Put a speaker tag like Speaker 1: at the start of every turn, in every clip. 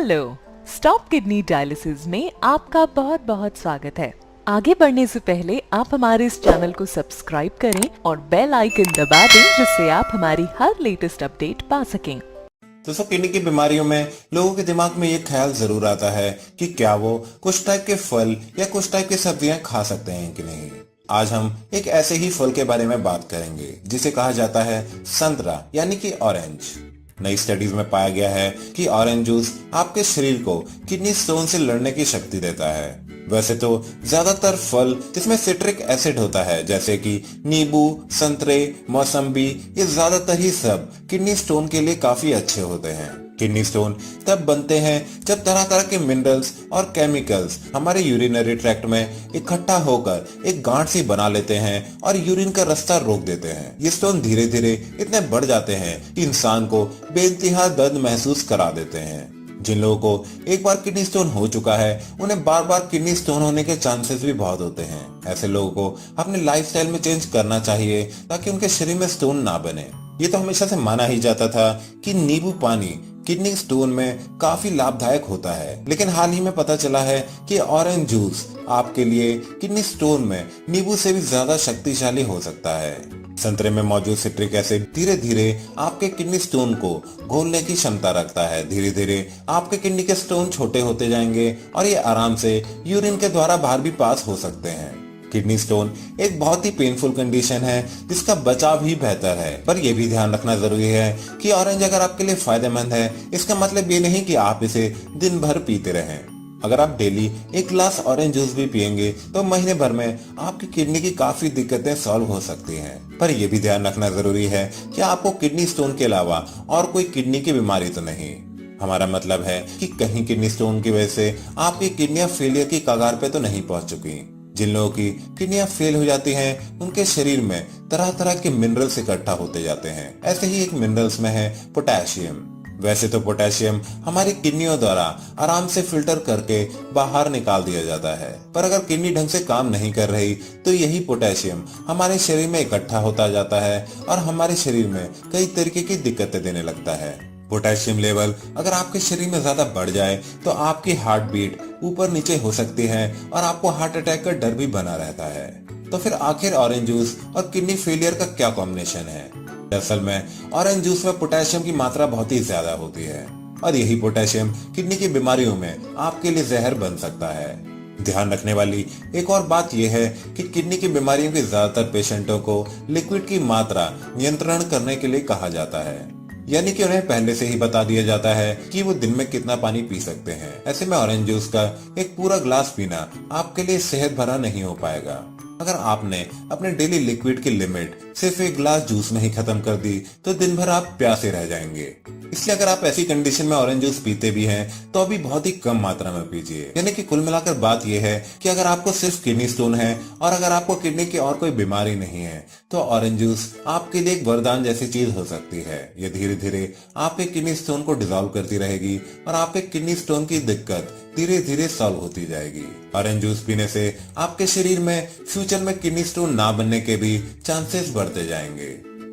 Speaker 1: Hello, stop kidney dialysis में आपका बहुत बहुत स्वागत है। आगे बढ़ने से पहले आप हमारे इस चैनल को सब्सक्राइब करें और बेल आइकन दबा दें जिससे आप हमारी हर लेटेस्ट अपडेट पा सकें।
Speaker 2: दोस्तों, किडनी की बीमारियों में लोगों के दिमाग में ये ख्याल जरूर आता है कि क्या वो कुछ टाइप के फल या कुछ टाइप की सब्जियां खा सकते हैं कि नहीं। आज हम एक ऐसे ही फल के बारे में बात करेंगे जिसे कहा जाता है संतरा यानी कि ऑरेंज। नई स्टडीज में पाया गया है कि ऑरेंज जूस आपके शरीर को किडनी स्टोन से लड़ने की शक्ति देता है। वैसे तो ज्यादातर फल जिसमें सिट्रिक एसिड होता है जैसे कि नींबू, संतरे, मौसम्बी, ये ज्यादातर ही सब किडनी स्टोन के लिए काफी अच्छे होते हैं। किडनी स्टोन तब बनते हैं जब तरह तरह के मिनरल्स और केमिकल्स हमारे यूरिनरी ट्रैक्ट में इकट्ठा होकर एक गांठ सी बना लेते हैं और यूरिन का रास्ता रोक देते हैं। ये स्टोन धीरे धीरे इतने बढ़ जाते हैं कि इंसान को बेइंतहा दर्द महसूस करा देते हैं। जिन लोगों को एक बार किडनी स्टोन हो चुका है उन्हें बार बार किडनी स्टोन होने के चांसेस भी बहुत होते हैं। ऐसे लोगों को अपने लाइफस्टाइल में चेंज करना चाहिए ताकि उनके शरीर में स्टोन ना बने। ये तो हमेशा से माना ही जाता था कि नींबू पानी किडनी स्टोन में काफी लाभदायक होता है, लेकिन हाल ही में पता चला है कि ऑरेंज जूस आपके लिए किडनी स्टोन में नींबू से भी ज्यादा शक्तिशाली हो सकता है। संतरे में मौजूद सिट्रिक एसिड धीरे धीरे आपके किडनी स्टोन को घोलने की क्षमता रखता है। धीरे धीरे आपके किडनी के स्टोन छोटे होते जाएंगे और ये आराम से यूरिन के द्वारा बाहर भी पास हो सकते हैं। किडनी स्टोन एक बहुत ही पेनफुल कंडीशन है जिसका बचाव ही बेहतर है, पर यह भी ध्यान रखना जरूरी है कि ऑरेंज अगर आपके लिए फायदेमंद है इसका मतलब ये नहीं कि आप इसे दिन भर पीते रहें। अगर आप डेली एक गिलास ऑरेंज जूस भी पिएंगे तो महीने भर में आपकी किडनी की काफी दिक्कतें सॉल्व हो सकती हैं। पर यह भी ध्यान रखना जरूरी है कि आपको किडनी स्टोन के अलावा और कोई किडनी की बीमारी तो नहीं। हमारा मतलब है कि कहीं किडनी स्टोन की वजह से आपकी किडनियां फेलियर की कगार पे तो नहीं पहुंच चुकी। जिन लोगों की किडनियां फेल हो जाती हैं उनके शरीर में तरह तरह के मिनरल्स इकट्ठा होते जाते हैं। ऐसे ही एक मिनरल्स में है पोटेशियम। वैसे तो पोटेशियम हमारी किडनियों द्वारा आराम से फिल्टर करके बाहर निकाल दिया जाता है, पर अगर किडनी ढंग से काम नहीं कर रही तो यही पोटेशियम हमारे शरीर में इकट्ठा होता जाता है और हमारे शरीर में कई तरीके की दिक्कतें देने लगता है। पोटेशियम लेवल अगर आपके शरीर में ज्यादा बढ़ जाए तो आपकी हार्ट बीट ऊपर नीचे हो सकती है और आपको हार्ट अटैक का डर भी बना रहता है। तो फिर आखिर ऑरेंज जूस और किडनी फेलियर का क्या कॉम्बिनेशन है? दरअसल में ऑरेंज जूस में पोटेशियम की मात्रा बहुत ही ज्यादा होती है और यही पोटेशियम किडनी की बीमारियों में आपके लिए जहर बन सकता है। ध्यान रखने वाली एक और बात यह है कि किडनी की बीमारियों के ज्यादातर पेशेंटों को लिक्विड की मात्रा नियंत्रण करने के लिए कहा जाता है, यानी कि उन्हें पहले से ही बता दिया जाता है कि वो दिन में कितना पानी पी सकते हैं। ऐसे में ऑरेंज जूस का एक पूरा ग्लास पीना आपके लिए सेहत भरा नहीं हो पाएगा। अगर आपने अपने डेली लिक्विड की लिमिट सिर्फ एक गिलास जूस में ही खत्म कर दी तो दिन भर आप प्यासे रह जाएंगे। इसलिए अगर आप ऐसी कंडीशन में ऑरेंज जूस पीते भी हैं तो अभी बहुत ही कम मात्रा में पीजिए। यानी कि कुल मिलाकर बात यह है कि अगर आपको सिर्फ किडनी स्टोन है और अगर आपको किडनी की और कोई बीमारी नहीं है तो ऑरेंज जूस आपके लिए एक वरदान जैसी चीज हो सकती है। ये धीरे धीरे आपके किडनी स्टोन को डिसॉल्व करती रहेगी और आपके किडनी स्टोन की दिक्कत धीरे धीरे सॉल्व होती जाएगी। ऑरेंज जूस पीने से आपके शरीर में फ्यूचर में किडनी स्टोन ना बनने के भी चांसेस बढ़ते जाएंगे।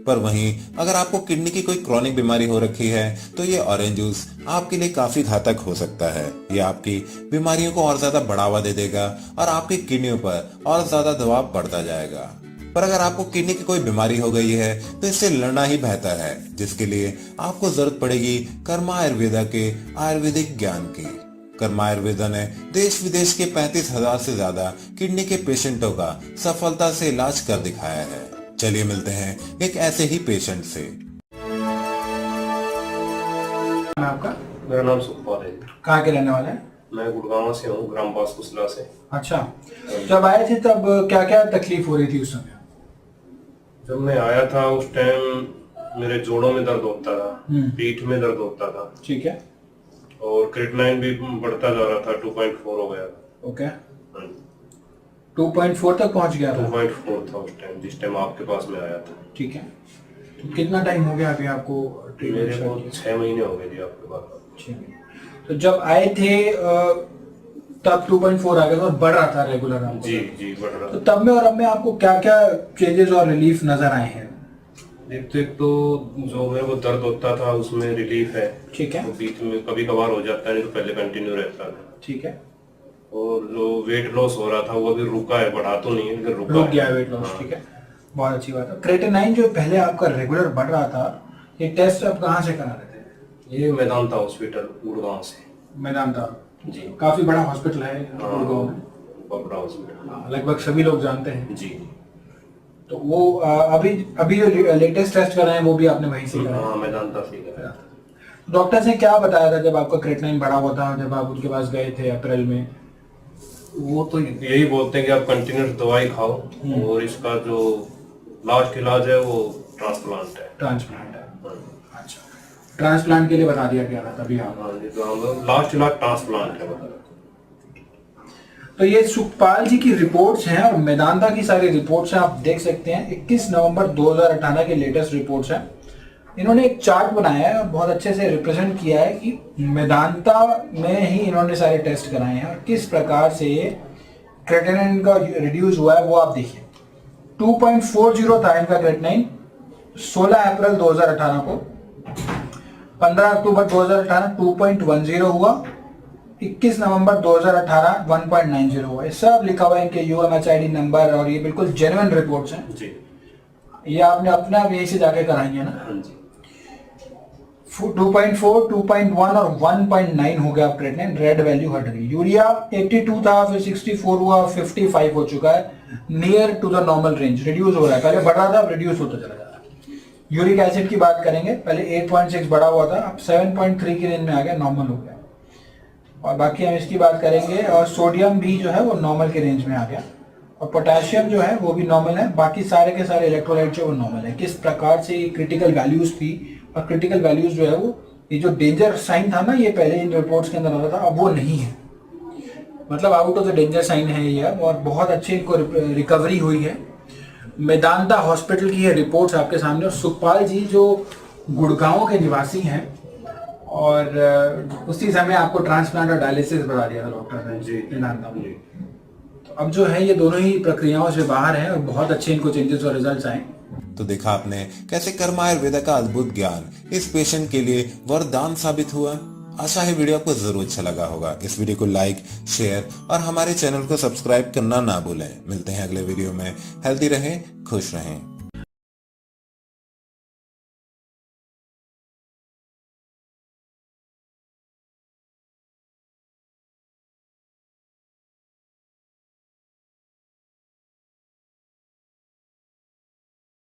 Speaker 2: पर वहीं अगर आपको किडनी की कोई क्रॉनिक बीमारी हो रखी है तो ये ऑरेंज जूस आपके लिए काफी घातक हो सकता है। ये आपकी बीमारियों को और ज्यादा बढ़ावा दे देगा और आपकी किडनियों पर और ज्यादा दबाव बढ़ता जाएगा। पर अगर आपको किडनी की कोई बीमारी हो गई है तो इससे लड़ना ही बेहतर है, जिसके लिए आपको जरूरत पड़ेगी कर्मा आयुर्वेदा के आयुर्वेदिक ज्ञान की। कर्मा आयुर्वेदा ने देश विदेश के 35,000 से ज्यादा किडनी के पेशेंटों का सफलता से इलाज कर दिखाया है। चलिए मिलते हैं एक ऐसे ही पेशेंट से।
Speaker 3: आपका?
Speaker 4: मेरा नाम सुखपाल है।
Speaker 3: कहाँ के रहने वाले हैं?
Speaker 4: मैं गुड़गांव से हूँ, ग्राम पास कुसला से।
Speaker 3: अच्छा, जब आए थे तब क्या क्या तकलीफ हो रही थी उस समय?
Speaker 4: जब मैं आया था उस टाइम मेरे जोड़ों में दर्द होता था, पीठ में दर्द होता था।
Speaker 3: ठीक है।
Speaker 4: और क्रिएटिनिन भी बढ़ता जा रहा था, 2.4 हो गया था।
Speaker 3: ओके। 2.4 तक पहुंच गया था?
Speaker 4: 2.4 था उस टाइम, जिस टाइम आपके पास में आया था।
Speaker 3: ठीक है। तो कितना टाइम हो गया अभी आपको?
Speaker 4: मेरे को 6 महीने हो गए जी आपके पास।
Speaker 3: 6 महीने। तो जब आए थे तब 2.4 आ गया था और बढ़ रहा था रेगुलर आपको?
Speaker 4: जी जी बढ़ रहा था।
Speaker 3: तो तब में और अब में आपको क्या क्या चेंजेस और रिलीफ नजर आए हैं?
Speaker 4: एक तो जो मेरे को दर्द होता था उसमें रिलीफ है।
Speaker 3: ठीक है।
Speaker 4: तो बीच में कभी कभार हो जाता है, नहीं तो पहले कंटिन्यू रहता था।
Speaker 3: ठीक है।
Speaker 4: और जो वेट लॉस हो रहा था वो भी रुका है, बढ़ा तो नहीं है लेकिन रुक
Speaker 3: गया वेट लॉस। ठीक है, बहुत अच्छी बात है। क्रेटिनाइन जो पहले आपका रेगुलर बढ़ रहा था, ये टेस्ट आप कहाँ से करा रहे थे?
Speaker 4: ये मेदांता हॉस्पिटल गुड़गांव से।
Speaker 3: मेदांता
Speaker 4: जी,
Speaker 3: काफी बड़ा हॉस्पिटल है गुड़गांव में।
Speaker 4: बड़ा हॉस्पिटल।
Speaker 3: लगभग सभी लोग जानते हैं।
Speaker 4: जी।
Speaker 3: तो वो अभी जो लेटेस्ट टेस्ट कराए वो भी आपने वहीं से कराया?
Speaker 4: हाँ, मेदांता से कराया।
Speaker 3: डॉक्टर ने क्या बताया था जब आपका क्रेटिनाइन बढ़ा हुआ था, जब आप उनके पास गए थे अप्रैल में?
Speaker 4: वो तो यही बोलते हैं कि आप कंटिन्यूस दवाई खाओ और इसका जो लास्ट इलाज है वो ट्रांसप्लांट है।
Speaker 3: ट्रांसप्लांट है। अच्छा, ट्रांसप्लांट के लिए बता दिया गया था तभी आप?
Speaker 4: हाँ जी, तो लास्ट इलाज ट्रांसप्लांट है बता।
Speaker 3: तो ये सुखपाल जी की रिपोर्ट्स हैं और मेदांता की सारी रिपोर्ट्स हैं, आप देख सकते हैं। 21 नवंबर 2018 के लेटेस्ट रिपोर्ट्स हैं। इन्होंने एक चार्ट बनाया है और बहुत अच्छे से रिप्रेजेंट किया है कि मेदांता में ही इन्होंने सारे टेस्ट कराए हैं और किस प्रकार से क्रेटिनाइन का रिड्यूस हुआ है वो आप देखिए। 2.40 था इनका क्रेटिनाइन 16 अप्रैल 2018 को। 15 अक्टूबर 2018 2.10 हुआ। 21 नवंबर 2018 1.90 हुआ। ये सब लिखा हुआ है इनके UMHID नंबर और ये बिल्कुल जेन्युइन रिपोर्ट्स हैं
Speaker 4: जी।
Speaker 3: ये आपने अपना यहीं से जाके कराई है ना?
Speaker 4: हाँ जी।
Speaker 3: 2.4, 2.1 और 1.9 हो गया क्रेटिनाइन, रेड वैल्यू हट गई। यूरिया 82 था, फिर 64 हुआ, 55 हो चुका है, near to the normal range, reduce हो रहा है। पहले बढ़ रहा था, अब रिड्यूस होता चला जा रहा है। यूरिक एसिड की बात करेंगे, पहले 8.6 बढ़ा हुआ था, अब 7.3 की रेंज में आ गया, नॉर्मल हो गया। और बाकी हम इसकी बात करेंगे और सोडियम भी जो है वो नॉर्मल के रेंज में आ गया और पोटेशियम जो है वो भी नॉर्मल है। बाकी सारे के सारे इलेक्ट्रोलाइट जो वो नॉर्मल है। किस प्रकार से क्रिटिकल वैल्यूज थी और क्रिटिकल वैल्यूज जो है वो ये जो डेंजर साइन था ना, ये पहले इन रिपोर्ट्स के अंदर आता था, अब वो नहीं है। मतलब out of the danger sign है ये अब, और बहुत अच्छी इनको रिकवरी हुई है। मेदांता हॉस्पिटल की ये रिपोर्ट्स आपके सामने। और सुखपाल जी जो गुड़गांव के निवासी हैं और उसी समय आपको ट्रांसप्लांट और डायलिसिस बता दिया था डॉक्टर ने।
Speaker 4: जी।
Speaker 3: मेदांता जी तो अब जो है ये दोनों ही प्रक्रियाओं से बाहर हैं और बहुत अच्छे इनको चेंजेस और रिजल्ट्स आए।
Speaker 2: तो देखा आपने कैसे कर्म आयुर्वेदा का अद्भुत ज्ञान इस पेशेंट के लिए वरदान साबित हुआ। आशा है वीडियो आपको जरूर अच्छा लगा होगा। इस वीडियो को लाइक, शेयर और हमारे चैनल को सब्सक्राइब करना ना भूलें। मिलते हैं अगले वीडियो में। हेल्दी रहें, खुश रहें।